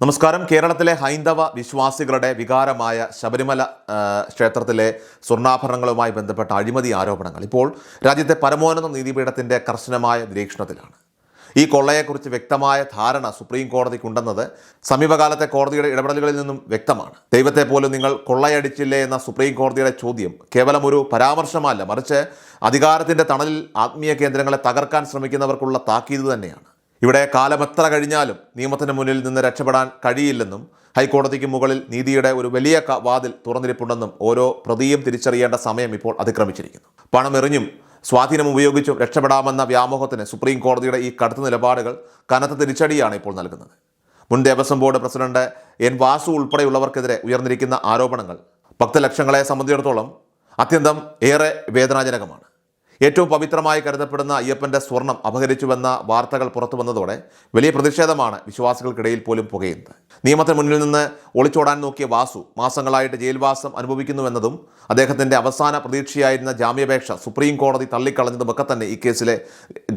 നമസ്കാരം. കേരളത്തിലെ ഹൈന്ദവ വിശ്വാസികളുടെ വികാരമായ ശബരിമല ക്ഷേത്രത്തിലെ സ്വർണ്ണാഭരണങ്ങളുമായി ബന്ധപ്പെട്ട അഴിമതി ആരോപണങ്ങൾ ഇപ്പോൾ രാജ്യത്തെ പരമോന്നത നീതിപീഠത്തിൻ്റെ കർശനമായ നിരീക്ഷണത്തിലാണ്. ഈ കൊള്ളയെക്കുറിച്ച് വ്യക്തമായ ധാരണ സുപ്രീം കോടതിക്കുണ്ടെന്നത് സമീപകാലത്തെ കോടതിയുടെ ഇടപെടലുകളിൽ നിന്നും വ്യക്തമാണ്. ദൈവത്തെ പോലും നിങ്ങൾ കൊള്ളയടിച്ചില്ലേ എന്ന സുപ്രീം കോടതിയുടെ ചോദ്യം കേവലം ഒരു പരാമർശമല്ല, മറിച്ച് അധികാരത്തിൻ്റെ തണലിൽ ആത്മീയ കേന്ദ്രങ്ങളെ തകർക്കാൻ ശ്രമിക്കുന്നവർക്കുള്ള താക്കീത് തന്നെയാണ്. ഇവിടെ കാലമെത്ര കഴിഞ്ഞാലും നിയമത്തിന് മുന്നിൽ നിന്ന് രക്ഷപ്പെടാൻ കഴിയില്ലെന്നും ഹൈക്കോടതിക്ക് മുകളിൽ നീതിയുടെ ഒരു വലിയ വാതിൽ തുറന്നിരിപ്പുണ്ടെന്നും ഓരോ പ്രതിയും തിരിച്ചറിയേണ്ട സമയം ഇപ്പോൾ അതിക്രമിച്ചിരിക്കുന്നു. പണമെറിഞ്ഞും സ്വാധീനം ഉപയോഗിച്ചും രക്ഷപ്പെടാമെന്ന വ്യാമോഹത്തിന് സുപ്രീം കോടതിയുടെ ഈ കടുത്ത നിലപാടുകൾ കനത്ത തിരിച്ചടിയാണ് ഇപ്പോൾ നൽകുന്നത്. മുൻ Devaswom board president N Vasu ഉൾപ്പെടെയുള്ളവർക്കെതിരെ ഉയർന്നിരിക്കുന്ന ആരോപണങ്ങൾ ഭക്തലക്ഷങ്ങളെ സംബന്ധിച്ചിടത്തോളം അത്യന്തം ഏറെ വേദനാജനകമാണ്. ഏറ്റവും പവിത്രമായി കരുതപ്പെടുന്ന അയ്യപ്പൻ്റെ സ്വർണം അപഹരിച്ചുവെന്ന വാർത്തകൾ പുറത്തു വന്നതോടെ വലിയ പ്രതിഷേധമാണ് വിശ്വാസികൾക്കിടയിൽ പോലും പുകയുന്നത്. നിയമത്തിന് മുന്നിൽ നിന്ന് ഒളിച്ചോടാൻ നോക്കിയ വാസു മാസങ്ങളായിട്ട് ജയിൽവാസം അനുഭവിക്കുന്നുവെന്നതും അദ്ദേഹത്തിൻ്റെ അവസാന പ്രതീക്ഷയായിരുന്ന ജാമ്യാപേക്ഷ സുപ്രീം കോടതി തള്ളിക്കളഞ്ഞതുമൊക്കെ തന്നെ ഈ കേസിലെ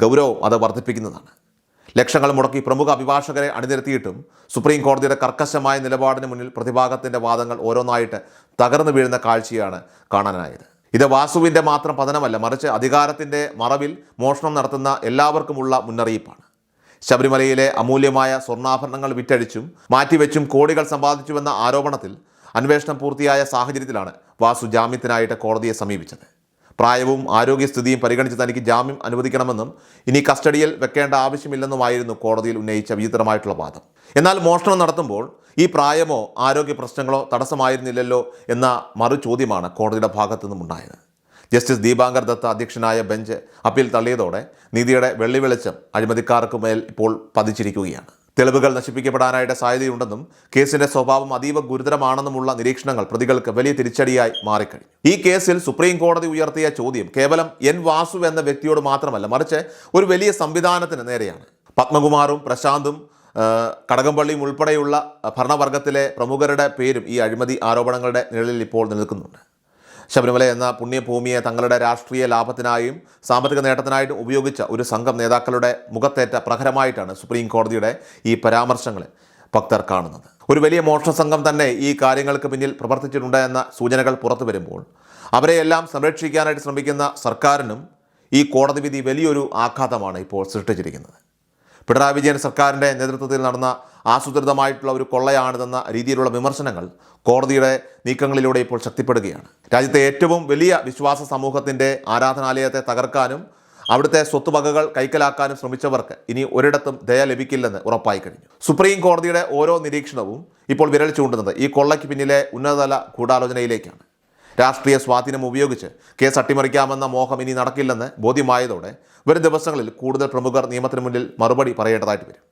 ഗൗരവം അത് വർദ്ധിപ്പിക്കുന്നതാണ്. ലക്ഷങ്ങൾ മുടക്കി പ്രമുഖ അഭിഭാഷകരെ അണിനിരത്തിയിട്ടും സുപ്രീം കോടതിയുടെ കർക്കശമായ നിലപാടിന് മുന്നിൽ പ്രതിഭാഗത്തിൻ്റെ വാദങ്ങൾ ഓരോന്നായിട്ട് തകർന്നു വീഴുന്ന കാഴ്ചയാണ് കാണാനായത്. ഇത് വാസുവിൻ്റെ മാത്രം പതനമല്ല, മറിച്ച് അധികാരത്തിൻ്റെ മറവിൽ മോഷണം നടത്തുന്ന എല്ലാവർക്കുമുള്ള മുന്നറിയിപ്പാണ്. ശബരിമലയിലെ അമൂല്യമായ സ്വർണ്ണാഭരണങ്ങൾ വിറ്റഴിച്ചും മാറ്റിവെച്ചും കോടികൾ സമ്പാദിച്ചുവെന്ന ആരോപണത്തിൽ അന്വേഷണം പൂർത്തിയായ സാഹചര്യത്തിലാണ് വാസു ജാമ്യത്തിനായിട്ട് കോടതിയെ സമീപിച്ചത്. പ്രായവും ആരോഗ്യസ്ഥിതിയും പരിഗണിച്ച് തനിക്ക് ജാമ്യം അനുവദിക്കണമെന്നും ഇനി കസ്റ്റഡിയിൽ വെക്കേണ്ട ആവശ്യമില്ലെന്നുമായിരുന്നു കോടതിയിൽ ഉന്നയിച്ച വിചിത്രമായിട്ടുള്ള വാദം. എന്നാൽ മോഷണം നടത്തുമ്പോൾ ഈ പ്രായമോ ആരോഗ്യ പ്രശ്നങ്ങളോ തടസ്സമായിരുന്നില്ലല്ലോ എന്ന മറു ചോദ്യമാണ് കോടതിയുടെ ഭാഗത്തു നിന്നും ഉണ്ടായത്. ജസ്റ്റിസ് ദീപാങ്കർ ദത്ത അധ്യക്ഷനായ ബെഞ്ച് അപ്പീൽ തള്ളിയതോടെ നീതിയുടെ വെള്ളി വെളിച്ചം അഴിമതിക്കാർക്ക് മേൽ ഇപ്പോൾ പതിച്ചിരിക്കുകയാണ്. തെളിവുകൾ നശിപ്പിക്കപ്പെടാനായിട്ട് സാധ്യതയുണ്ടെന്നും കേസിന്റെ സ്വഭാവം അതീവ ഗുരുതരമാണെന്നുമുള്ള നിരീക്ഷണങ്ങൾ പ്രതികൾക്ക് വലിയ തിരിച്ചടിയായി മാറിക്കഴിഞ്ഞു. ഈ കേസിൽ സുപ്രീം കോടതി ഉയർത്തിയ ചോദ്യം കേവലം എൻ വാസു എന്ന വ്യക്തിയോട് മാത്രമല്ല, മറിച്ച് ഒരു വലിയ സംവിധാനത്തിന് നേരെയാണ്. പത്മകുമാറും പ്രശാന്തും കടകംപള്ളിയും ഉൾപ്പെടെയുള്ള ഭരണവർഗത്തിലെ പ്രമുഖരുടെ പേരും ഈ അഴിമതി ആരോപണങ്ങളുടെ നിഴലിൽ ഇപ്പോൾ നിൽക്കുന്നുണ്ട്. ശബരിമല എന്ന പുണ്യഭൂമിയെ തങ്ങളുടെ രാഷ്ട്രീയ ലാഭത്തിനായും സാമ്പത്തിക നേട്ടത്തിനായിട്ടും ഉപയോഗിച്ച ഒരു സംഘം നേതാക്കളുടെ മുഖത്തേറ്റ പ്രഹരമായിട്ടാണ് സുപ്രീം കോടതിയുടെ ഈ പരാമർശങ്ങളെ ഭക്തർ കാണുന്നത്. ഒരു വലിയ മോഷണ സംഘം തന്നെ ഈ കാര്യങ്ങൾക്ക് പിന്നിൽ പ്രവർത്തിച്ചിട്ടുണ്ട് എന്ന സൂചനകൾ പുറത്തു വരുമ്പോൾ അവരെയെല്ലാം സംരക്ഷിക്കാനായിട്ട് ശ്രമിക്കുന്ന സർക്കാരിനും ഈ കോടതി വിധി വലിയൊരു ആഘാതമാണ് ഇപ്പോൾ സൃഷ്ടിച്ചിരിക്കുന്നത്. പിണറായി വിജയൻ സർക്കാരിൻ്റെ നേതൃത്വത്തിൽ നടന്ന ആസൂത്രിതമായിട്ടുള്ള ഒരു കൊള്ളയാണിതെന്ന രീതിയിലുള്ള വിമർശനങ്ങൾ കോടതിയുടെ നീക്കങ്ങളിലൂടെ ഇപ്പോൾ ശക്തിപ്പെടുകയാണ്. രാജ്യത്തെ ഏറ്റവും വലിയ വിശ്വാസ സമൂഹത്തിൻ്റെ ആരാധനാലയത്തെ തകർക്കാനും അവിടുത്തെ സ്വത്തുവകകൾ കൈക്കലാക്കാനും ശ്രമിച്ചവർക്ക് ഇനി ഒരിടത്തും ദയ ലഭിക്കില്ലെന്ന് ഉറപ്പായി കഴിഞ്ഞു. സുപ്രീം കോടതിയുടെ ഓരോ നിരീക്ഷണവും ഇപ്പോൾ വിരൽ ചൂണ്ടുന്നത് ഈ കൊള്ളയ്ക്ക് പിന്നിലെ ഉന്നതതല ഗൂഢാലോചനയിലേക്കാണ്. രാഷ്ട്രീയ സ്വാധീനം ഉപയോഗിച്ച് കേസ് അട്ടിമറിക്കാമെന്ന മോഹം ഇനി നടക്കില്ലെന്ന് ബോധ്യമായതോടെ വരും ദിവസങ്ങളിൽ കൂടുതൽ പ്രമുഖർ നിയമത്തിന് മുന്നിൽ മറുപടി പറയേണ്ടതായിട്ട് വരും.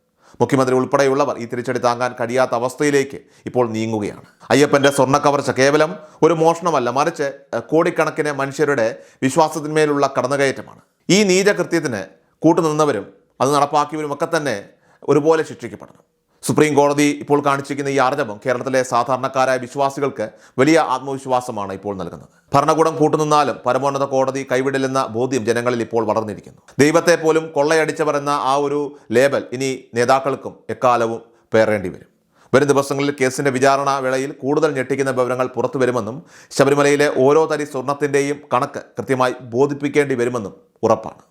മുഖ്യമന്ത്രി ഉൾപ്പെടെയുള്ളവർ ഈ തിരിച്ചടി താങ്ങാൻ കഴിയാത്ത അവസ്ഥയിലേക്ക് ഇപ്പോൾ നീങ്ങുകയാണ്. അയ്യപ്പൻ്റെ സ്വർണ്ണ കവർച്ച കേവലം ഒരു മോഷണമല്ല, മറിച്ച് കോടിക്കണക്കിന് മനുഷ്യരുടെ വിശ്വാസത്തിന്മേലുള്ള കടന്നുകയറ്റമാണ്. ഈ നീചകൃത്യത്തിന് കൂട്ടുനിന്നവരും അത് നടപ്പാക്കിയവരും ഒക്കെ തന്നെ ഒരുപോലെ ശിക്ഷിക്കപ്പെടണം. സുപ്രീം കോടതി ഇപ്പോൾ കാണിച്ചിരിക്കുന്ന ഈ ആർജവം കേരളത്തിലെ സാധാരണക്കാരായ വിശ്വാസികൾക്ക് വലിയ ആത്മവിശ്വാസമാണ് ഇപ്പോൾ നൽകുന്നത്. ഭരണകൂടം കൂട്ടുനിന്നാലും പരമോന്നത കോടതി കൈവിടില്ലെന്ന ബോധ്യം ജനങ്ങളിൽ ഇപ്പോൾ വളർന്നിരിക്കുന്നു. ദൈവത്തെ പോലും കൊള്ളയടിച്ചവർ എന്ന ആ ഒരു ലേബൽ ഇനി നേതാക്കൾക്കും എക്കാലവും പേറേണ്ടി വരും. വരും ദിവസങ്ങളിൽ കേസിൻ്റെ വിചാരണ വേളയിൽ കൂടുതൽ ഞെട്ടിക്കുന്ന വിവരങ്ങൾ പുറത്തു വരുമെന്നും ശബരിമലയിലെ ഓരോ തരി സ്വർണത്തിൻ്റെയും കണക്ക് കൃത്യമായി ബോധിപ്പിക്കേണ്ടി വരുമെന്നും ഉറപ്പാണ്.